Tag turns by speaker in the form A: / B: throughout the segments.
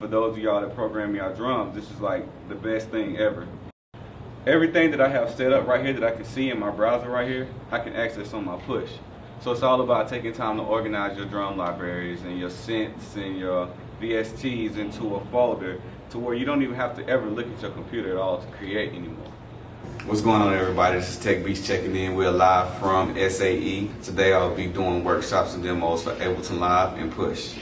A: For those of y'all that program y'all drums, this is like the best thing ever. Everything that I have set up right here that I can see in my browser right here, I can access on my Push. So it's all about taking time to organize your drum libraries and your synths and your VSTs into a folder to where you don't even have to ever look at your computer at all to create anymore. What's going on, everybody? This is Tec Beatz checking in. We're live from SAE. Today I'll be doing workshops and demos for Ableton Live and Push.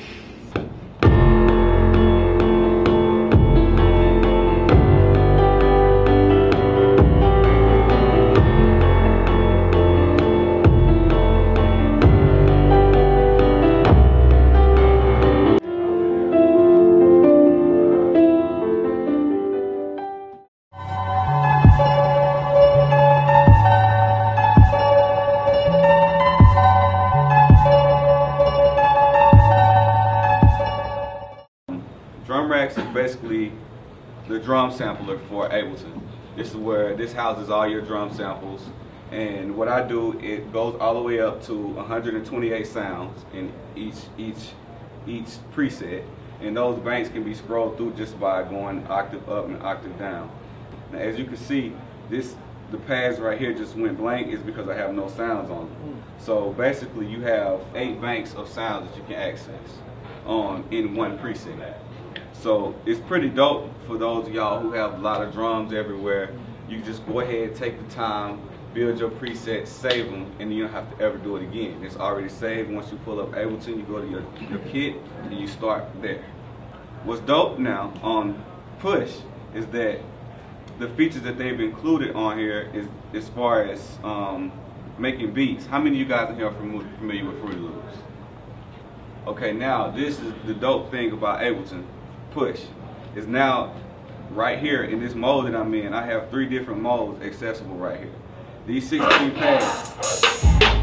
A: Drum racks is basically the drum sampler for Ableton. This is where this houses all your drum samples, and what I do, it goes all the way up to 128 sounds in each preset, and those banks can be scrolled through just by going octave up and octave down. Now, as you can see, the pads right here just went blank is because I have no sounds on them. So basically, you have 8 banks of sounds that you can access in one preset. So it's pretty dope for those of y'all who have a lot of drums everywhere. You just go ahead, take the time, build your presets, save them, and you don't have to ever do it again. It's already saved. Once you pull up Ableton, you go to your kit and you start there. What's dope now on Push is that the features that they've included on here is as far as making beats. How many of you guys in here are familiar with Fruity Loops? Okay, now this is the dope thing about Ableton Push is now right here in this mode that I'm in. I have 3 different modes accessible right here. These 16 pads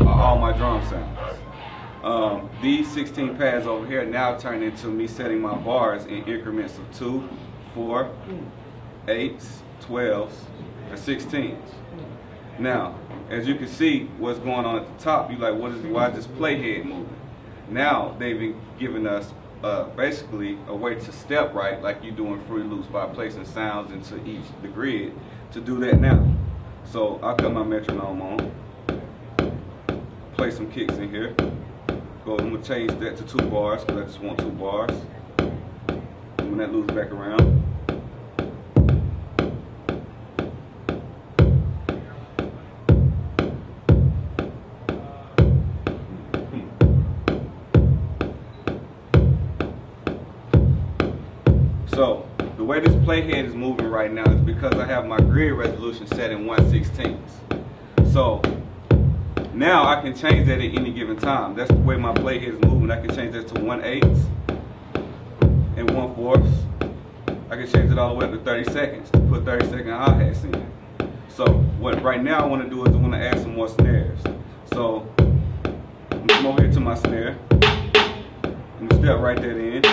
A: are all my drum sounds. These 16 pads over here now turn into me setting my bars in increments of 2, 4, 8s, 12s, and 16s. Now, as you can see, what's going on at the top, you're like, why is this playhead moving? Now they've been giving us basically a way to step right, like you do in Fruity Loops, by placing sounds into the grid, to do that now. So I'll cut my metronome on, play some kicks in here. I'm gonna change that to 2 bars because I just want 2 bars. And when that loops back around, so the way this playhead is moving right now is because I have my grid resolution set in 1/16. So now I can change that at any given time. That's the way my playhead is moving. I can change that to 1/8 and 1/4. I can change it all the way up to 30 seconds to put 30-second hi-hats in. So what right now I want to do is I want to add some more snares. So I'm come over here to my snare. I'm gonna step right there in.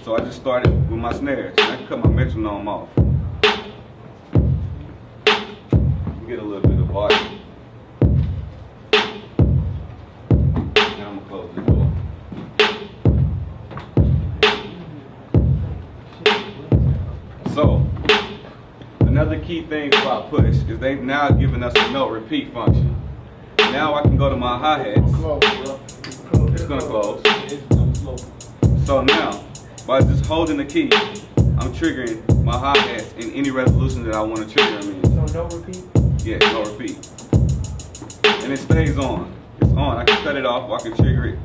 A: So I just started with my snares. I can cut my metronome off. Get a little bit of volume. Now I'm gonna close the door. So another key thing about Push is they've now given us a note repeat function. Now I can go to my hi-hats. It's gonna close. So now, by just holding the key, I'm triggering my hi-hats in any resolution that I want to trigger them in.
B: So no repeat?
A: Yeah, no repeat. And it stays on. It's on. I can cut it off or I can trigger it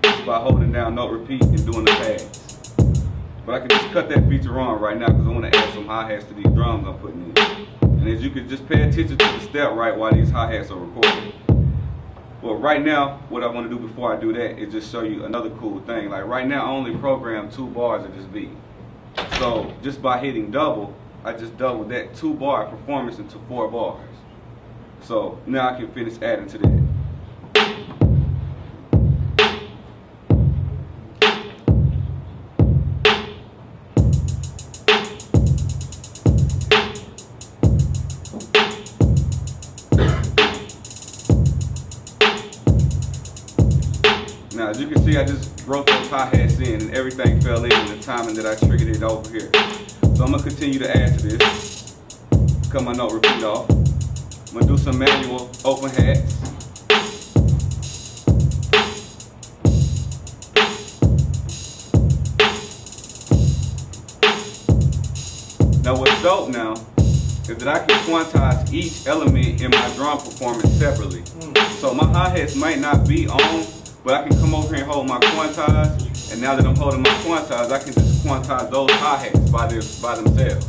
A: just by holding down no repeat and doing the pads. But I can just cut that feature on right now because I want to add some hi-hats to these drums I'm putting in. And as you can just pay attention to the step right while these hi-hats are recording. Well, right now, what I want to do before I do that is just show you another cool thing. Like right now, I only program 2 bars of this beat. So just by hitting double, I just doubled that 2-bar performance into 4 bars. So now I can finish adding to that. Now, as you can see, I just wrote those hi-hats in, and everything fell in the timing that I triggered it over here. So I'm gonna continue to add to this. Cut my note repeat off. I'm gonna do some manual open hats. Now what's dope now is that I can quantize each element in my drum performance separately. So my hi-hats might not be on, but I can come over here and hold my quantize, and now that I'm holding my quantize, I can just quantize those hi-hats by themselves.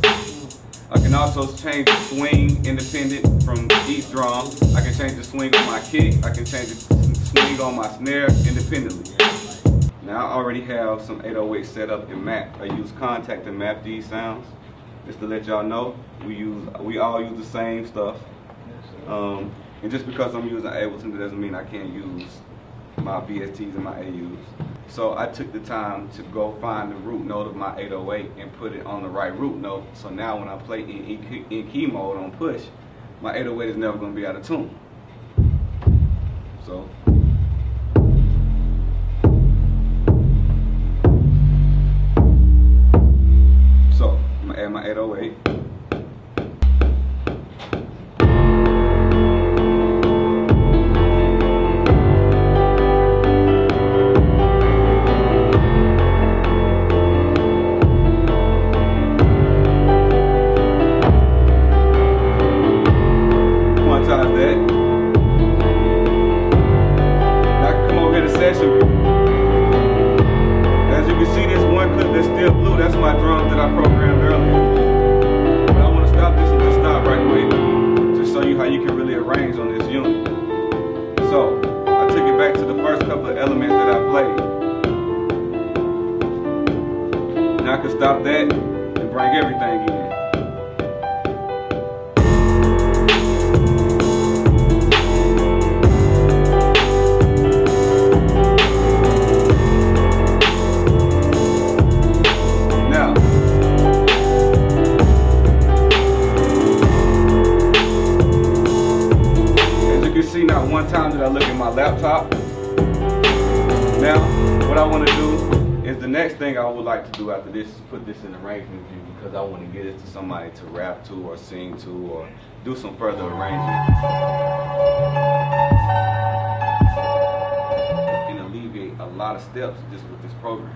A: I can also change the swing independent from each drum. I can change the swing on my kick. I can change the swing on my snare independently. Now I already have some 808 set up and mapped. I use Contact to map these sounds. Just to let y'all know, we all use the same stuff. And just because I'm using Ableton, that doesn't mean I can't use my VSTs and my AUs. So I took the time to go find the root note of my 808 and put it on the right root note. So now when I play in key mode on push, my 808 is never going to be out of tune. So. I'm gonna add my 808. Quantize that. Now I can come over here to session view. As you can see, this one clip that's still blue, that's my drums that I programmed earlier. But I want to stop this and just stop right quick to show you how you can really arrange on this unit. So, I took it back to the first couple of elements that I played. Now I can stop that and bring everything in. Not one time did I look at my laptop. Now, what I want to do is the next thing I would like to do after this is put this in arrangement view, because I want to get it to somebody to rap to or sing to or do some further arrangement and alleviate a lot of steps just with this program.